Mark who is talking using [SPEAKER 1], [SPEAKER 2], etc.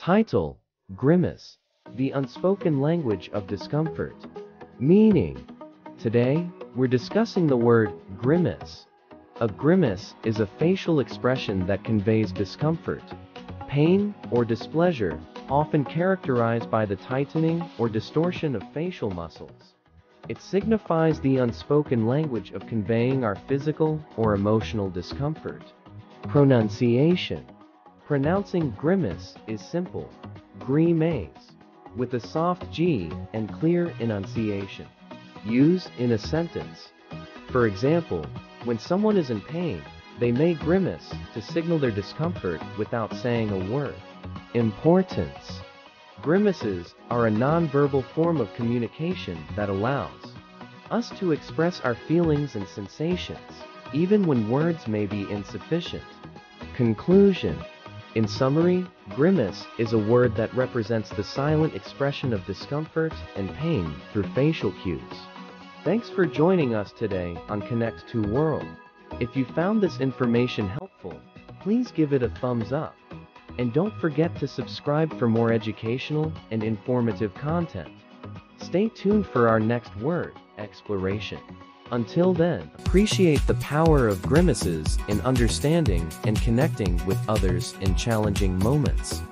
[SPEAKER 1] Title: Grimace, the unspoken language of discomfort. Meaning: today, we're discussing the word grimace. A grimace is a facial expression that conveys discomfort, pain, or displeasure, often characterized by the tightening or distortion of facial muscles. It signifies the unspoken language of conveying our physical or emotional discomfort. Pronunciation: pronouncing grimace is simple, ɡrɪmeɪs, with a soft G and clear enunciation. Use in a sentence. For example, when someone is in pain, they may grimace to signal their discomfort without saying a word. Importance: grimaces are a non-verbal form of communication that allows us to express our feelings and sensations, even when words may be insufficient. Conclusion: in summary, grimace is a word that represents the silent expression of discomfort and pain through facial cues. Thanks for joining us today on Connect to World. If you found this information helpful, please give it a thumbs up. And don't forget to subscribe for more educational and informative content. Stay tuned for our next word exploration. Until then, appreciate the power of grimaces in understanding and connecting with others in challenging moments.